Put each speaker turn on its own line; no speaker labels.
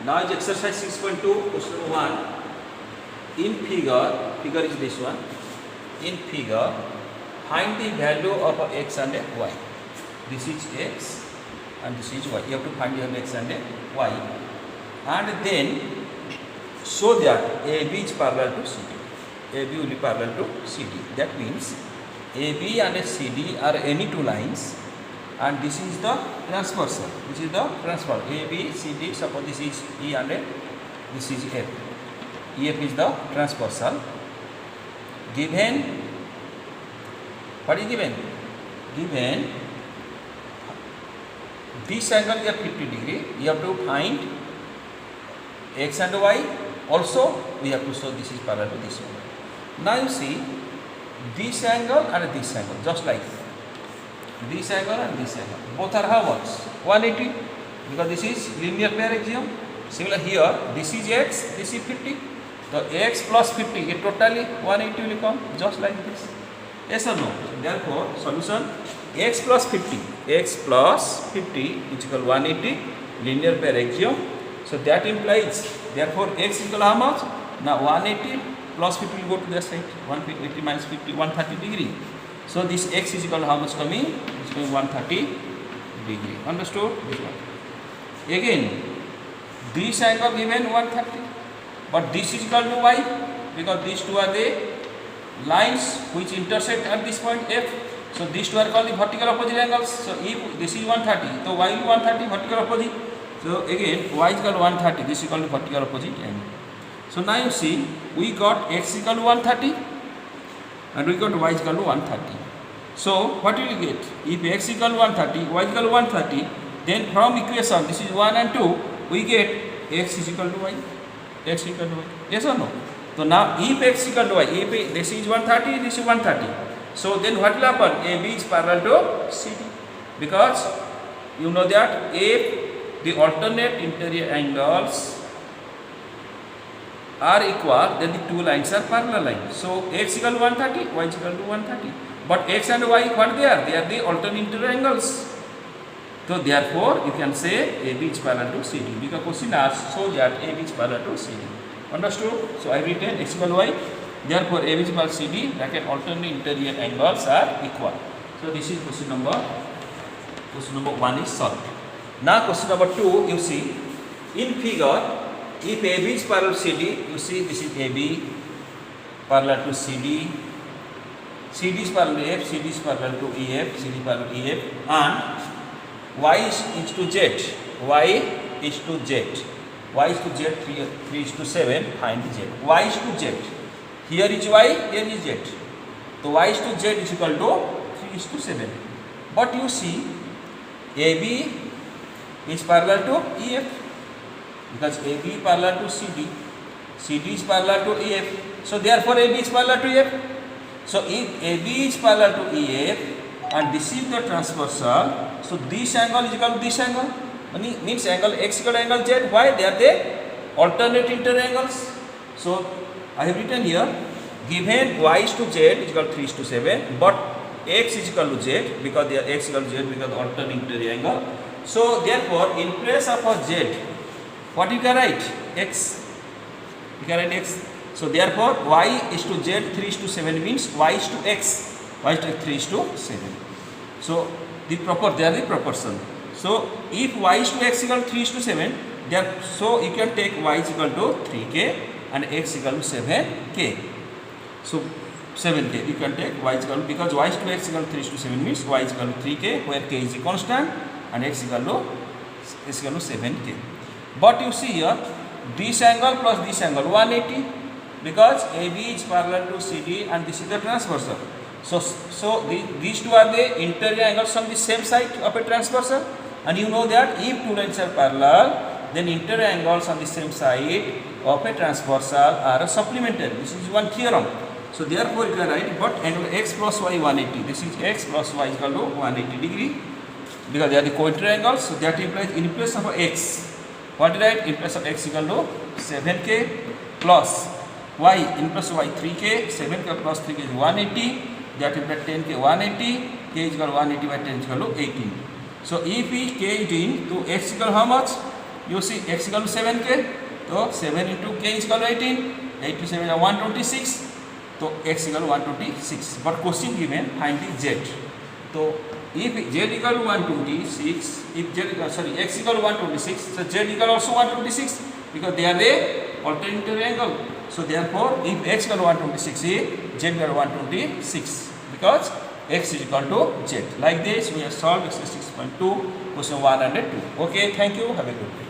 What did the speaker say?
Now is exercise 6.2, question number 1. In figure is this one. In figure, find the value of x and y. This is x and this is y. You have to find your x and y. And then show that AB is parallel to CD. AB will be parallel to CD. That means AB and CD are any two lines. And this is the transversal. This is the transversal. A, B, C, D. Suppose this is E and this is F. EF is the transversal. Given, what is given? Given this angle is 50 degree. You have to find x and y. Also, we have to show this is parallel to this one. Now you see this angle and this angle, just like this angle and this angle, both are how much? 180, because this is linear pair axiom. Similar here, this is x, this is 50. So x plus 50, it totally 180 will come, just like this. Yes or no? Therefore, solution x plus 50 is equal 180, linear pair axiom. So that implies, therefore x equal how much? Now 180 plus 50 will go to the side, 180 minus 50, 130 degree. So this x is equal to how much coming? It's coming 130 degree. Understood? This one. Again, this angle given 130, but this is equal to y, because these two are the lines which intersect at this point F. So these two are called the vertical opposite angles. So if this is 130, so y will be 130 vertical opposite. So again, y is equal to 130. This is called the vertical opposite angle. So now you see, we got x equal to 130. And we got y is equal to 130. So what will you get? If x equal to 130, y equal to 130, then from equation, this is 1 and 2, we get x is equal to y. X equal to y. Yes or no? So now if x equal to y, if this is 130, this is 130. So then what will happen? AB is parallel to CD. Because you know that if the alternate interior angles are equal, then the two lines are parallel lines. So x equal to 130, y is equal to 130. But x and y, what they are? They are the alternate interior angles. So therefore, you can say AB is parallel to CD. Because question asks, so that AB is parallel to CD. Understood? So I written x equal to y. Therefore, AB is equal to CD. Bracket alternate interior angles are equal. So this is question number 1 is solved. Now question number 2, you see, in figure, if AB is parallel to CD, you see this is AB parallel to CD, CD is parallel to F, CD is parallel to EF, CD parallel to EF, and Y is to Z, Y is to Z, Y is to Z, 3 is to 7, find Z, Y is to Z, here is Y, here is Z, so Y is to Z is equal to 3 is to 7, but you see AB is parallel to EF, because AB parallel to CD, CD is parallel to EF, so therefore AB is parallel to EF. So if AB is parallel to EF and this is the transversal, so this angle is equal to this angle, means angle x equal to angle Z. Why? They are the alternate interior angles. So I have written here, given y is to z is equal to 3 is to 7, but x is equal to z, because they are x equal to z because alternate interior angle. So therefore, in place of a z, what you can write? X. You can write x. So therefore, y is to z, 3 is to 7 means y is to x. Y is to 3 is to 7. So they are the proportion. So if y is to x equal to 3 is to 7, so you can take y is equal to 3k and x equal to 7k. So 7k you can take y is equal to, because y is to x equal to 3 is to 7 means y is equal to 3k, where k is a constant and x equal to 7k. But you see here, this angle plus this angle 180, because AB is parallel to CD and this is the transversal. So these two are the interior angles from the same side of a transversal, and you know that if two lines are parallel, then interior angles on the same side of a transversal are supplementary. This is one theorem. So therefore you can write, but angle x plus y 180. This is x plus y is equal to 180 degree, because they are the co-interior angles. So that implies in place of x, what did I write? In place of x equal to 7k plus y in place of y 3k, 7k plus 3k is 180, that implies 10k 180, k is equal to 180 by 10 is equal to 18. So if we k it in to x equal how much? You see x equal to 7k, so 7 into k is equal to 18, 8 to 7 are 126, so x equal to 126. But question given, find the z. So if z equal to 126, if x equal to 126, so z equal also 126 because they are the alternate triangle. So therefore, if x equal to 126, z equal to 126 because x is equal to z. Like this, we have solved exercise 6.2, question 1 and 2. Okay, thank you. Have a good day.